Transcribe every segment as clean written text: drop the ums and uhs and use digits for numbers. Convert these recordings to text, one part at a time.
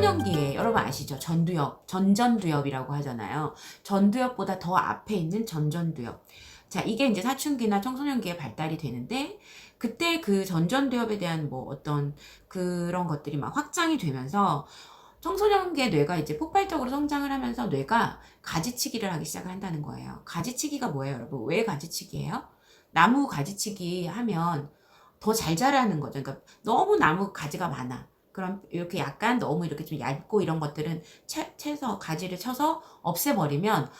청소년기에 여러분 아시죠? 전두엽, 전전두엽이라고 하잖아요. 전두엽보다 더 앞에 있는 전전두엽. 자, 이게 이제 사춘기나 청소년기에 발달이 되는데 그때 그 전전두엽에 대한 뭐 어떤 그런 것들이 막 확장이 되면서 청소년기의 뇌가 이제 폭발적으로 성장을 하면서 뇌가 가지치기를 하기 시작을 한다는 거예요. 가지치기가 뭐예요, 여러분? 왜 가지치기예요? 나무 가지치기 하면 더 잘 자라는 거죠. 그러니까 너무 나무 가지가 많아. 그럼 이렇게 약간 너무 이렇게 좀 얇고 이런 것들은 채서 가지를 쳐서 없애버리면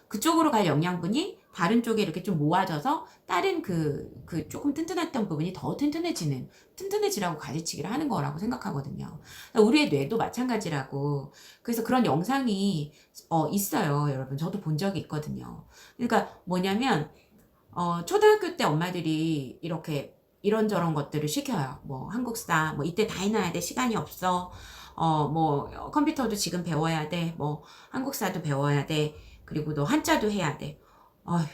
그쪽으로 갈 영양분이 다른 쪽에 이렇게 좀 모아져서 다른 그 조금 튼튼했던 부분이 더 튼튼해지라고 가지치기를 하는 거라고 생각하거든요. 그러니까 우리의 뇌도 마찬가지라고. 그래서 그런 영상이 있어요, 여러분. 저도 본 적이 있거든요. 그러니까 뭐냐면 초등학교 때 엄마들이 이렇게 이런저런 것들을 시켜요. 뭐 한국사, 뭐 이때 다 해놔야 돼. 시간이 없어. 뭐 컴퓨터도 지금 배워야 돼. 뭐 한국사도 배워야 돼. 그리고 너 한자도 해야 돼. 어휴,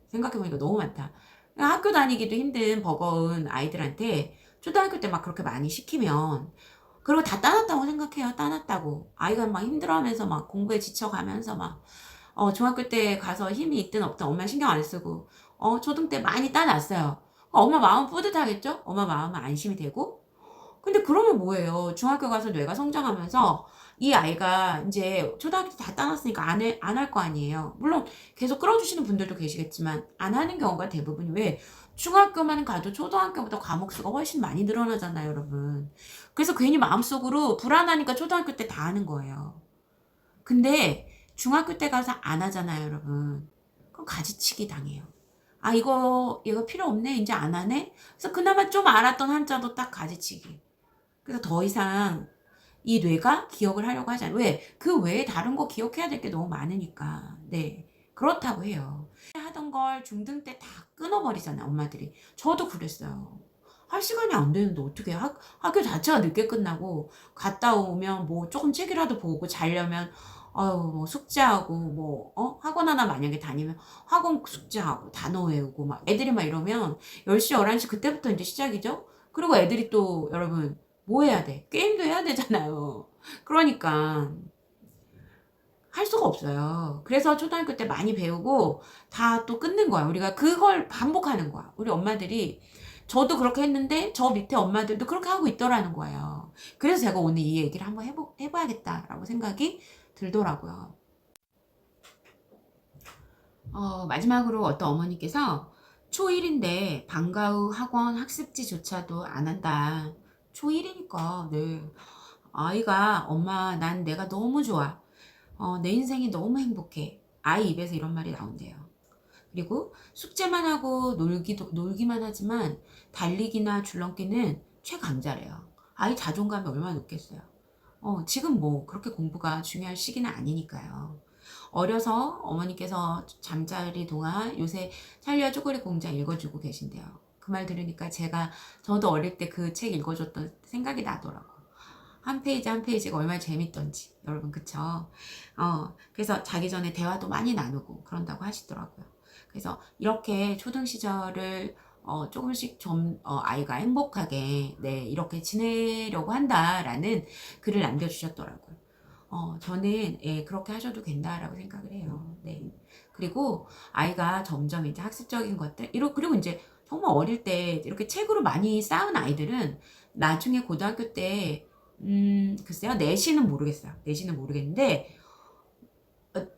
생각해보니까 너무 많다. 학교 다니기도 힘든 버거운 아이들한테 초등학교 때 막 그렇게 많이 시키면 그리고 다 따놨다고 생각해요. 따놨다고. 아이가 막 힘들어하면서 막 공부에 지쳐가면서 막 중학교 때 가서 힘이 있든 없든 엄마 신경 안 쓰고 초등 때 많이 따놨어요. 엄마 마음 뿌듯하겠죠? 엄마 마음은 안심이 되고. 근데 그러면 뭐예요? 중학교 가서 뇌가 성장하면서 이 아이가 이제 초등학교 때 다 따놨으니까 안 할 거 아니에요. 물론 계속 끌어주시는 분들도 계시겠지만 안 하는 경우가 대부분이 왜 중학교만 가도 초등학교보다 과목 수가 훨씬 많이 늘어나잖아요, 여러분. 그래서 괜히 마음속으로 불안하니까 초등학교 때 다 하는 거예요. 근데 중학교 때 가서 안 하잖아요, 여러분. 그럼 가지치기 당해요. 아, 이거 필요 없네. 이제 안 하네. 그래서 그나마 좀 알았던 한자도 딱 가지치기. 그래서 더 이상 이 뇌가 기억을 하려고 하지 않아요. 왜? 그 외에 다른 거 기억해야 될 게 너무 많으니까. 네. 그렇다고 해요. 하던 걸 중등 때 다 끊어버리잖아요, 엄마들이. 저도 그랬어요. 할 시간이 안 되는데 어떻게 학교 자체가 늦게 끝나고 갔다 오면 뭐 조금 책이라도 보고 자려면 뭐 숙제하고 뭐 학원 하나 만약에 다니면 학원 숙제하고 단어 외우고 막 애들이 막 이러면 10시 11시 그때부터 이제 시작이죠. 그리고 애들이 또 여러분 뭐 해야 돼? 게임도 해야 되잖아요. 그러니까 할 수가 없어요. 그래서 초등학교 때 많이 배우고 다 또 끊는 거야. 우리가 그걸 반복하는 거야. 우리 엄마들이 저도 그렇게 했는데 저 밑에 엄마들도 그렇게 하고 있더라는 거예요. 그래서 제가 오늘 이 얘기를 한번 해봐야겠다라고 생각이 들더라고요. 마지막으로 어떤 어머니께서 초1인데 방과 후 학원 학습지조차도 안 한다. 초1이니까, 네. 아이가, 엄마, 난 내가 너무 좋아. 내 인생이 너무 행복해. 아이 입에서 이런 말이 나온대요. 그리고 숙제만 하고 놀기만 하지만 달리기나 줄넘기는 최강자래요. 아이 자존감이 얼마나 높겠어요. 지금 뭐 그렇게 공부가 중요한 시기는 아니니까요. 어려서 어머니께서 잠자리 동안 요새 찰리와 초콜릿 공장 읽어주고 계신데요. 그 말 들으니까 저도 어릴 때 그 책 읽어줬던 생각이 나더라고. 한 페이지 한 페이지가 얼마나 재밌던지. 여러분, 그쵸? 그래서 자기 전에 대화도 많이 나누고 그런다고 하시더라고요. 그래서 이렇게 초등 시절을 조금씩 좀 아이가 행복하게 네 이렇게 지내려고 한다라는 글을 남겨주셨더라고요. 저는 예, 그렇게 하셔도 된다라고 생각을 해요. 네. 그리고 아이가 점점 이제 학습적인 것들, 그리고 이제 정말 어릴 때 이렇게 책으로 많이 쌓은 아이들은 나중에 고등학교 때, 글쎄요, 내신은 모르겠어요. 내신은 모르겠는데,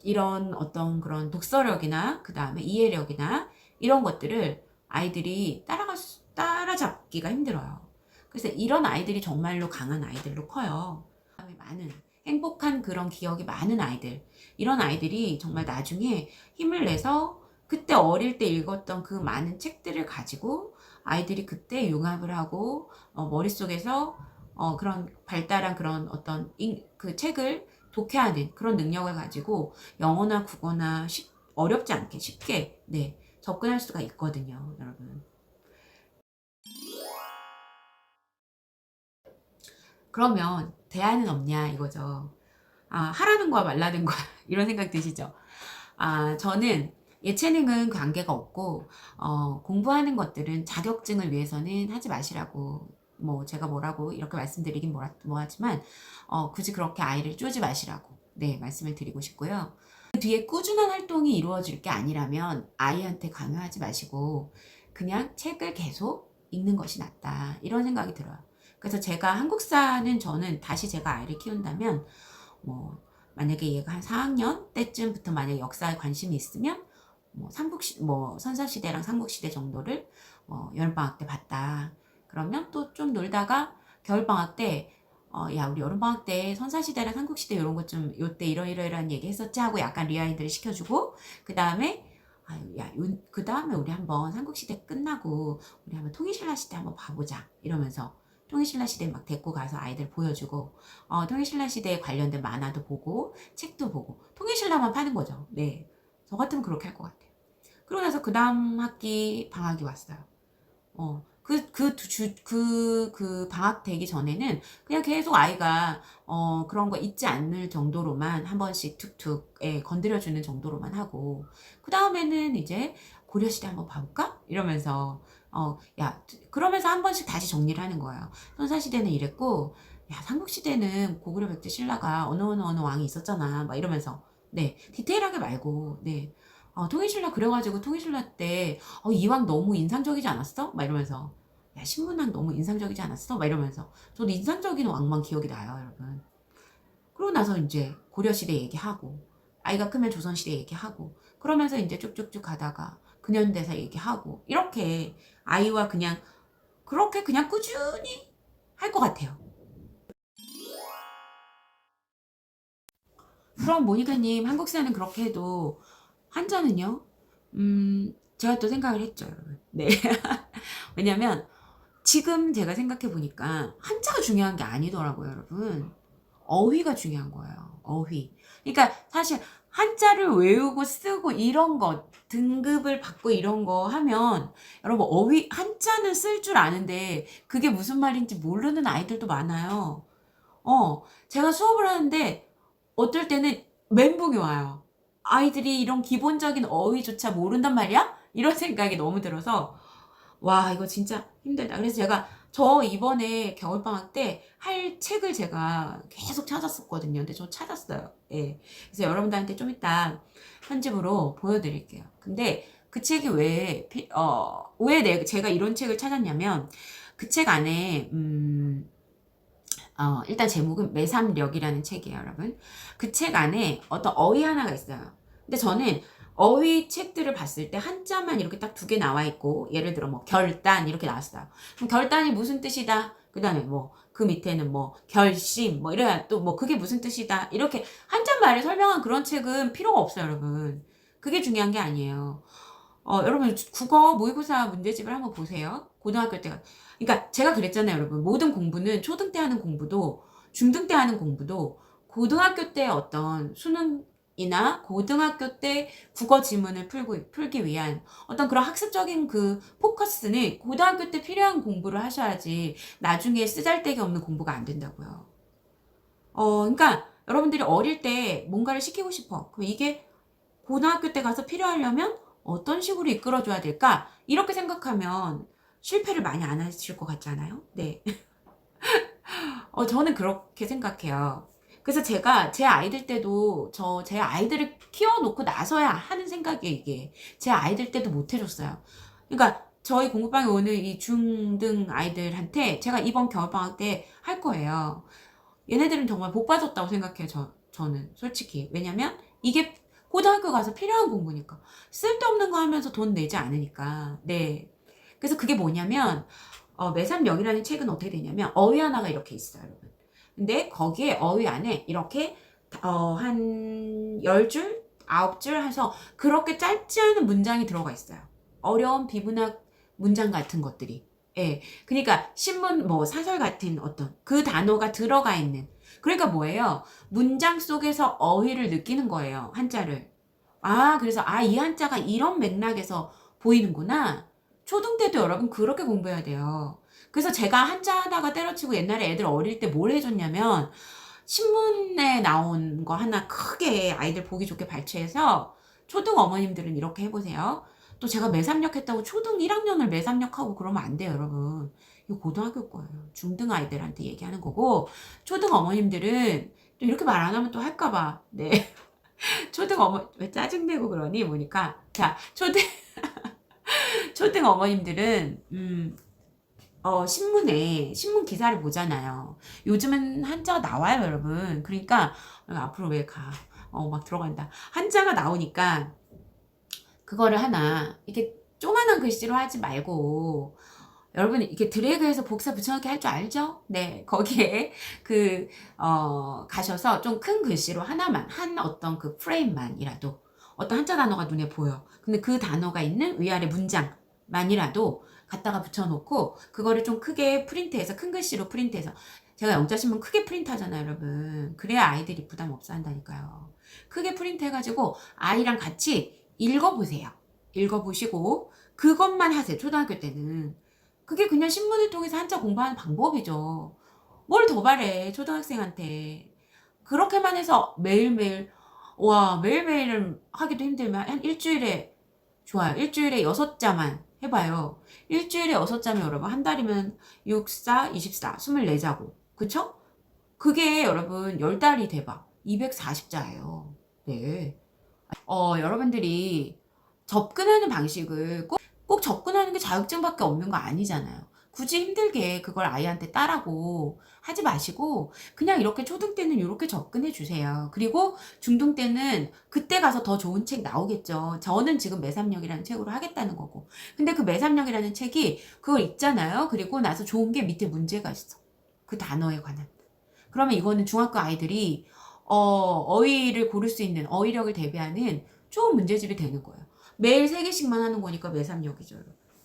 이런 어떤 그런 독서력이나, 그 다음에 이해력이나, 이런 것들을 아이들이 따라잡기가 힘들어요. 그래서 이런 아이들이 정말로 강한 아이들로 커요. 그다음에 많은 행복한 그런 기억이 많은 아이들, 이런 아이들이 정말 나중에 힘을 내서 그때 어릴 때 읽었던 그 많은 책들을 가지고 아이들이 그때 융합을 하고 머릿속에서 그런 발달한 그런 어떤 그 책을 독해하는 그런 능력을 가지고 영어나 국어나 어렵지 않게 쉽게 네 접근할 수가 있거든요, 여러분. 그러면 대안은 없냐 이거죠. 하라는 거야 말라는 거야 이런 생각 드시죠? 저는 예체능은 관계가 없고 공부하는 것들은 자격증을 위해서는 하지 마시라고 뭐 제가 뭐라고 이렇게 말씀드리긴 뭐하지만 굳이 그렇게 아이를 쪼지 마시라고 네 말씀을 드리고 싶고요. 그 뒤에 꾸준한 활동이 이루어질 게 아니라면 아이한테 강요하지 마시고 그냥 책을 계속 읽는 것이 낫다 이런 생각이 들어요. 그래서 제가 한국사는 저는 다시 제가 아이를 키운다면 뭐 만약에 얘가 한 4학년 때쯤부터 만약에 역사에 관심이 있으면 뭐 선사시대랑 삼국시대 정도를 여름방학 때 봤다. 그러면 또 좀 놀다가 겨울방학 때 야 우리 여름방학 때 선사시대랑 삼국시대 요런 것 좀 요때 이러이러이러한 얘기 했었지 하고 약간 리와인드를 시켜주고 그 다음에 아유 야 그 다음에 우리 한번 삼국시대 끝나고 우리 한번 통일신라 시대 한번 봐보자 이러면서 통일신라 시대 막 데리고 가서 아이들 보여주고 통일신라 시대에 관련된 만화도 보고 책도 보고 통일신라만 파는 거죠. 네. 저 같으면 그렇게 할 것 같아요. 그러고 나서 그 다음 학기 방학이 왔어요. 그 방학 되기 전에는 그냥 계속 아이가, 그런 거 잊지 않을 정도로만 한 번씩 툭툭, 예, 건드려주는 정도로만 하고, 그 다음에는 이제 고려시대 한번 봐볼까? 이러면서, 그러면서 한 번씩 다시 정리를 하는 거예요. 선사시대는 이랬고, 야, 삼국시대는 고구려 백제 신라가 어느 왕이 있었잖아. 막 이러면서, 네, 디테일하게 말고, 네. 통일신라 그래가지고 통일신라 때 이왕 너무 인상적이지 않았어? 막 이러면서 야 신문왕 너무 인상적이지 않았어? 막 이러면서 저도 인상적인 왕만 기억이 나요 여러분. 그러고 나서 이제 고려시대 얘기하고 아이가 크면 조선시대 얘기하고 그러면서 이제 쭉쭉쭉 가다가 근현대사 얘기하고 이렇게 아이와 그냥 그렇게 그냥 꾸준히 할 것 같아요. 그럼 모니카님 한국사는 그렇게 해도 한자는요? 제가 또 생각을 했죠, 여러분. 네. 왜냐면 지금 제가 생각해 보니까 한자가 중요한 게 아니더라고요, 여러분. 어휘가 중요한 거예요. 어휘. 그러니까 사실 한자를 외우고 쓰고 이런 거 등급을 받고 이런 거 하면 여러분 어휘 한자는 쓸 줄 아는데 그게 무슨 말인지 모르는 아이들도 많아요. 제가 수업을 하는데 어떨 때는 멘붕이 와요. 아이들이 이런 기본적인 어휘조차 모른단 말이야? 이런 생각이 너무 들어서 와 이거 진짜 힘들다. 그래서 제가 저 이번에 겨울방학 때 할 책을 제가 계속 찾았었거든요. 근데 저 찾았어요. 예. 그래서 여러분들한테 좀 이따 편집으로 보여드릴게요. 근데 그 책이 왜 제가 이런 책을 찾았냐면 그 책 안에 일단 제목은 매삼력이라는 책이에요, 여러분. 그 책 안에 어떤 어휘 하나가 있어요. 근데 저는 어휘 책들을 봤을 때 한자만 이렇게 딱 두 개 나와 있고, 예를 들어 뭐 결단 이렇게 나왔어요. 그럼 결단이 무슨 뜻이다? 그 다음에 뭐, 그 밑에는 뭐, 결심, 뭐, 이래야 또 뭐, 그게 무슨 뜻이다? 이렇게 한자말을 설명한 그런 책은 필요가 없어요, 여러분. 그게 중요한 게 아니에요. 여러분 국어 모의고사 문제집을 한번 보세요. 고등학교 때가. 그러니까 제가 그랬잖아요, 여러분. 모든 공부는 초등 때 하는 공부도 중등 때 하는 공부도 고등학교 때 어떤 수능이나 고등학교 때 국어 지문을 풀기 위한 어떤 그런 학습적인 그 포커스는 고등학교 때 필요한 공부를 하셔야지 나중에 쓰잘데기 없는 공부가 안 된다고요. 그러니까 여러분들이 어릴 때 뭔가를 시키고 싶어. 그럼 이게 고등학교 때 가서 필요하려면 어떤 식으로 이끌어줘야 될까? 이렇게 생각하면 실패를 많이 안 하실 것 같지 않아요? 네. 저는 그렇게 생각해요. 그래서 제가 제 아이들 때도 제 아이들을 키워놓고 나서야 하는 생각이에요, 이게. 제 아이들 때도 못 해줬어요. 그러니까 저희 공부방에 오는 이 중등 아이들한테 제가 이번 겨울방학 때 할 거예요. 얘네들은 정말 복 받았다고 생각해요, 저는. 솔직히. 왜냐면 이게 고등학교 가서 필요한 공부니까. 쓸데없는 거 하면서 돈 내지 않으니까. 네. 그래서 그게 뭐냐면, 매삼명이라는 책은 어떻게 되냐면, 어휘 하나가 이렇게 있어요, 여러분. 근데 거기에 어휘 안에 이렇게, 한 10줄? 9줄 해서 그렇게 짧지 않은 문장이 들어가 있어요. 어려운 비문학 문장 같은 것들이. 예. 그러니까 신문 뭐 사설 같은 어떤 그 단어가 들어가 있는 그러니까 뭐예요? 문장 속에서 어휘를 느끼는 거예요. 한자를. 그래서 이 한자가 이런 맥락에서 보이는구나. 초등 때도 여러분 그렇게 공부해야 돼요. 그래서 제가 한자 하다가 때려치고 옛날에 애들 어릴 때 뭘 해줬냐면 신문에 나온 거 하나 크게 아이들 보기 좋게 발췌해서 초등 어머님들은 이렇게 해보세요. 또 제가 매삼력 했다고 초등 1학년을 매삼력하고 그러면 안 돼요, 여러분. 이거 고등학교 거예요. 중등 아이들한테 얘기하는 거고, 초등 어머님들은 또 이렇게 말 안 하면 또 할까봐. 네. 초등 어머, 왜 짜증내고 그러니? 보니까. 자, 초등 어머님들은, 신문에, 신문 기사를 보잖아요. 요즘은 한자가 나와요, 여러분. 그러니까, 앞으로 왜 가. 막 들어간다. 한자가 나오니까, 그거를 하나, 이렇게 조그만한 글씨로 하지 말고, 여러분, 이렇게 드래그해서 복사 붙여넣기 할 줄 알죠? 네, 거기에 가셔서 좀 큰 글씨로 하나만, 한 어떤 그 프레임만이라도, 어떤 한자 단어가 눈에 보여. 근데 그 단어가 있는 위아래 문장만이라도 갖다가 붙여놓고, 그거를 좀 크게 프린트해서, 큰 글씨로 프린트해서, 제가 영자신문 크게 프린트하잖아요, 여러분. 그래야 아이들이 부담 없어 한다니까요. 크게 프린트해가지고 아이랑 같이 읽어보세요. 읽어보시고, 그것만 하세요, 초등학교 때는. 그게 그냥 신문을 통해서 한자 공부하는 방법이죠. 뭘 더 바래, 초등학생한테. 그렇게만 해서 매일매일, 와, 매일매일은 하기도 힘들면 한 일주일에, 좋아요. 일주일에 6자만 해봐요. 일주일에 6자면 여러분, 한 달이면 6, 4, 24, 24자고. 그쵸? 그게 여러분, 10달이 돼봐. 240자예요. 네. 여러분들이 접근하는 방식을 꼭 접근하는 게 자격증밖에 없는 거 아니잖아요. 굳이 힘들게 그걸 아이한테 따라고 하지 마시고 그냥 이렇게 초등 때는 이렇게 접근해 주세요. 그리고 중등 때는 그때 가서 더 좋은 책 나오겠죠. 저는 지금 매삼력이라는 책으로 하겠다는 거고. 근데 그 매삼력이라는 책이 그걸 읽잖아요. 그리고 나서 좋은 게 밑에 문제가 있어. 그 단어에 관한. 그러면 이거는 중학교 아이들이 어휘를 고를 수 있는 어휘력을 대비하는 좋은 문제집이 되는 거예요. 매일 3개씩만 하는 거니까 매삼력이죠.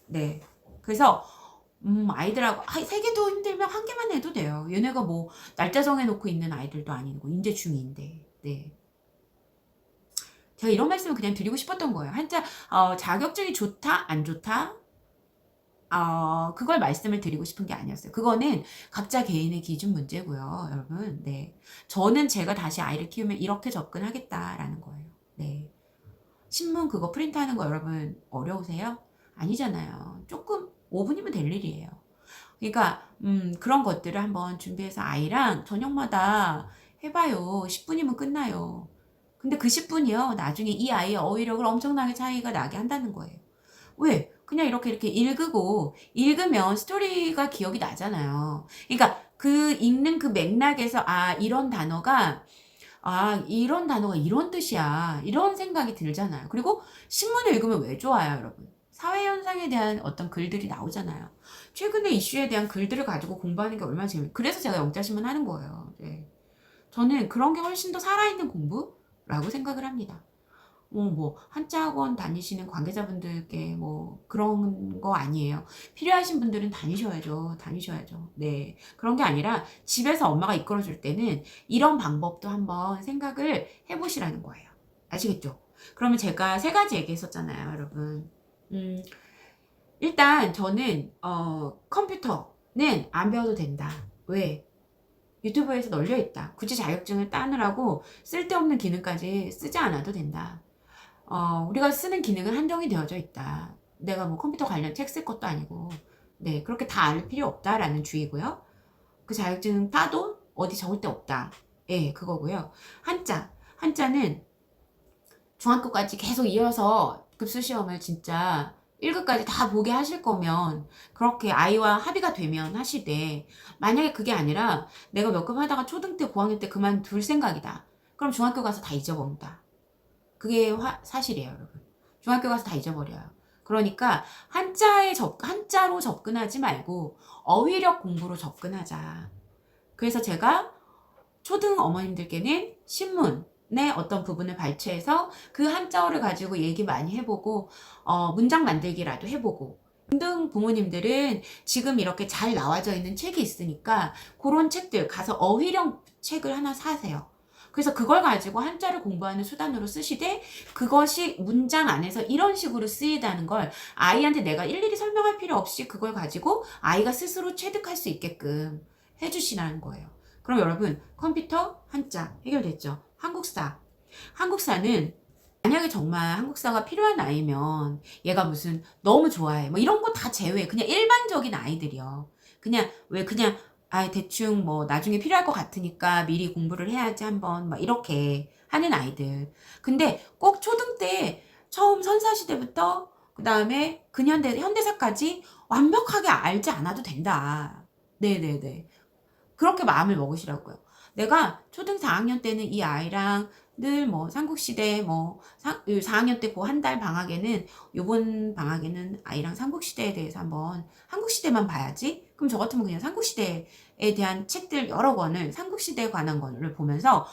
네. 그래서 아이들하고 3개도 힘들면 1개만 해도 돼요. 얘네가 뭐 날짜 정해놓고 있는 아이들도 아니고 인제 중2인데. 네. 제가 이런 말씀을 그냥 드리고 싶었던 거예요. 한자 자격증이 좋다 안 좋다 그걸 말씀을 드리고 싶은 게 아니었어요. 그거는 각자 개인의 기준 문제고요, 여러분. 네. 저는 제가 다시 아이를 키우면 이렇게 접근하겠다라는 거예요. 네. 신문 그거 프린트하는 거 여러분 어려우세요? 아니잖아요. 조금 5분이면 될 일이에요. 그러니까 그런 것들을 한번 준비해서 아이랑 저녁마다 해봐요. 10분이면 끝나요. 근데 그 10분이요. 나중에 이 아이의 어휘력을 엄청나게 차이가 나게 한다는 거예요. 왜? 그냥 이렇게 읽으면 스토리가 기억이 나잖아요. 그러니까 그 읽는 그 맥락에서 이런 단어가 이런 뜻이야. 이런 생각이 들잖아요. 그리고 신문을 읽으면 왜 좋아요, 여러분? 사회현상에 대한 어떤 글들이 나오잖아요. 최근의 이슈에 대한 글들을 가지고 공부하는 게 얼마나 재밌어요. 그래서 제가 영자신문 하는 거예요. 네. 저는 그런 게 훨씬 더 살아있는 공부라고 생각을 합니다. 뭐 한자 학원 다니시는 관계자분들께 뭐 그런 거 아니에요. 필요하신 분들은 다니셔야죠. 네. 그런 게 아니라 집에서 엄마가 이끌어줄 때는 이런 방법도 한번 생각을 해보시라는 거예요. 아시겠죠? 그러면 제가 3가지 얘기했었잖아요, 여러분. 일단 저는 컴퓨터는 안 배워도 된다. 왜? 유튜브에서 널려있다. 굳이 자격증을 따느라고 쓸데없는 기능까지 쓰지 않아도 된다. 우리가 쓰는 기능은 한정이 되어져 있다. 내가 뭐 컴퓨터 관련 책 쓸 것도 아니고, 네, 그렇게 다 알 필요 없다라는 주의고요. 그 자격증 따도 어디 적을 데 없다. 예, 그거고요. 한자는 중학교까지 계속 이어서 급수시험을 진짜 1급까지 다 보게 하실 거면 그렇게 아이와 합의가 되면 하시되, 만약에 그게 아니라 내가 몇 급 하다가 초등 때 고학년 때 그만둘 생각이다. 그럼 중학교 가서 다 잊어버린다. 그게 사실이에요, 여러분. 중학교 가서 다 잊어버려요. 그러니까 한자로 접근하지 말고 어휘력 공부로 접근하자. 그래서 제가 초등 어머님들께는 신문의 어떤 부분을 발췌해서 그 한자어를 가지고 얘기 많이 해보고 문장 만들기라도 해보고, 중등 부모님들은 지금 이렇게 잘 나와져 있는 책이 있으니까 그런 책들 가서 어휘력 책을 하나 사세요. 그래서 그걸 가지고 한자를 공부하는 수단으로 쓰시되, 그것이 문장 안에서 이런 식으로 쓰이다는 걸 아이한테 내가 일일이 설명할 필요 없이 그걸 가지고 아이가 스스로 체득할 수 있게끔 해주시라는 거예요. 그럼 여러분, 컴퓨터, 한자 해결됐죠? 한국사는 만약에 정말 한국사가 필요한 아이면 얘가 무슨 너무 좋아해 뭐 이런 거 다 제외, 그냥 일반적인 아이들이요. 그냥 왜 그냥 아 대충 뭐 나중에 필요할 것 같으니까 미리 공부를 해야지 한번 막 이렇게 하는 아이들. 근데 꼭 초등 때 처음 선사시대부터 그다음에 근현대 현대사까지 완벽하게 알지 않아도 된다. 네네네. 그렇게 마음을 먹으시라고요. 내가 초등 4학년 때는 이 아이랑 늘 뭐 삼국시대 뭐 4학년 때 고 한 달 방학에는 요번 방학에는 아이랑 삼국시대에 대해서 한번 한국시대만 봐야지. 그럼 저 같으면 그냥 삼국시대에 대한 책들 여러 권을 삼국시대에 관한 거를 보면서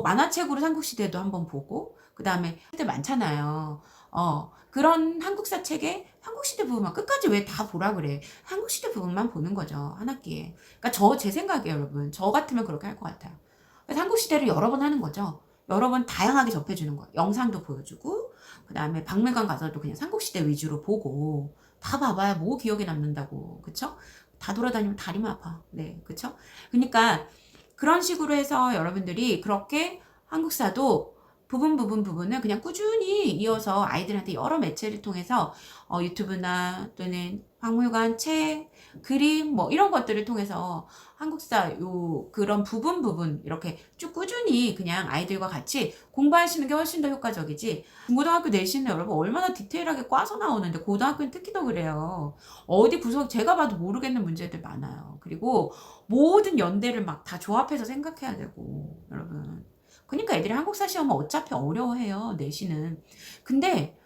만화책으로 삼국시대도 한번 보고 그다음에 들 많잖아요. 그런 한국사 책에 삼국시대 부분만 끝까지 왜 다 보라 그래. 삼국시대 부분만 보는 거죠. 한 학기에. 그러니까 제 생각이에요, 여러분. 저 같으면 그렇게 할 것 같아요. 그래서 한국시대를 여러 번 하는 거죠. 여러 번 다양하게 접해주는 거예요. 영상도 보여주고, 그 다음에 박물관 가서도 그냥 삼국시대 위주로 보고, 다 봐봐야 뭐 기억에 남는다고. 그쵸? 다 돌아다니면 다리만 아파. 네, 그쵸? 그러니까 그런 식으로 해서 여러분들이 그렇게 한국사도 부분을 그냥 꾸준히 이어서 아이들한테 여러 매체를 통해서 유튜브나 또는 박물관, 책, 그림 뭐 이런 것들을 통해서 한국사 그런 부분 이렇게 쭉 꾸준히 그냥 아이들과 같이 공부하시는 게 훨씬 더 효과적이지. 중고등학교 내신은 여러분 얼마나 디테일하게 꽈서 나오는데 고등학교는 특히 더 그래요. 어디 구석 제가 봐도 모르겠는 문제들 많아요. 그리고 모든 연대를 막 다 조합해서 생각해야 되고 여러분. 그러니까 애들이 한국사 시험은 어차피 어려워해요. 내신은. 근데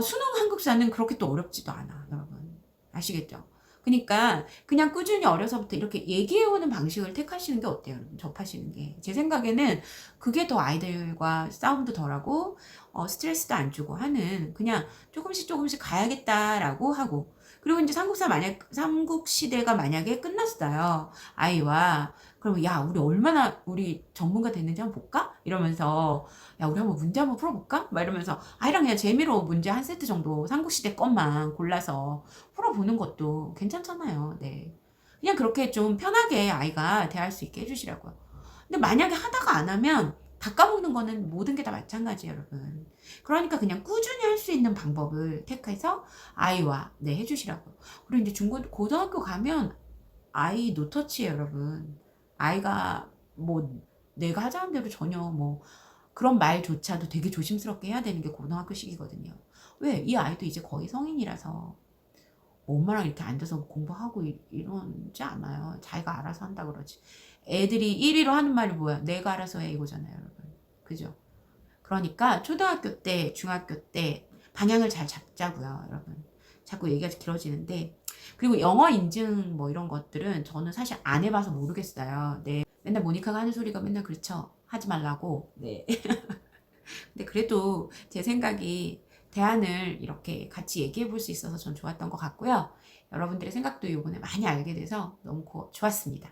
수능 한국사는 그렇게 또 어렵지도 않아 여러분. 아시겠죠? 그러니까 그냥 꾸준히 어려서부터 이렇게 얘기해오는 방식을 택하시는 게 어때요? 여러분? 접하시는 게. 제 생각에는 그게 더 아이들과 싸움도 덜하고 스트레스도 안 주고 하는 그냥 조금씩 가야겠다라고 하고 그리고 이제 삼국시대가 만약에 끝났어요. 아이와. 그러면 야, 우리 얼마나 우리 전문가 됐는지 한번 볼까? 이러면서 야, 우리 한번 문제 한번 풀어볼까? 막 이러면서 아이랑 그냥 재미로 문제 한 세트 정도 삼국시대 것만 골라서 풀어보는 것도 괜찮잖아요. 네. 그냥 그렇게 좀 편하게 아이가 대할 수 있게 해주시라고요. 근데 만약에 하다가 안 하면 다 까먹는 거는 모든 게 다 마찬가지예요, 여러분. 그러니까 그냥 꾸준히 할 수 있는 방법을 택해서 아이와 네, 해주시라고요. 그리고 이제 고등학교 가면 아이 노터치예요, 여러분. 아이가 뭐 내가 하자는 대로 전혀 뭐 그런 말조차도 되게 조심스럽게 해야 되는 게 고등학교 시기거든요. 왜? 이 아이도 이제 거의 성인이라서 엄마랑 이렇게 앉아서 공부하고 이러지 않아요. 자기가 알아서 한다 그러지. 애들이 1위로 하는 말이 뭐야? 내가 알아서 해 이거잖아요, 여러분. 그죠? 그러니까 초등학교 때, 중학교 때 방향을 잘 잡자고요, 여러분. 자꾸 얘기가 길어지는데 그리고 영어 인증 뭐 이런 것들은 저는 사실 안 해봐서 모르겠어요. 네. 맨날 모니카가 하는 소리가 맨날 그렇죠. 하지 말라고. 네. 근데 그래도 제 생각이 대안을 이렇게 같이 얘기해 볼 수 있어서 전 좋았던 것 같고요. 여러분들의 생각도 이번에 많이 알게 돼서 너무 좋았습니다.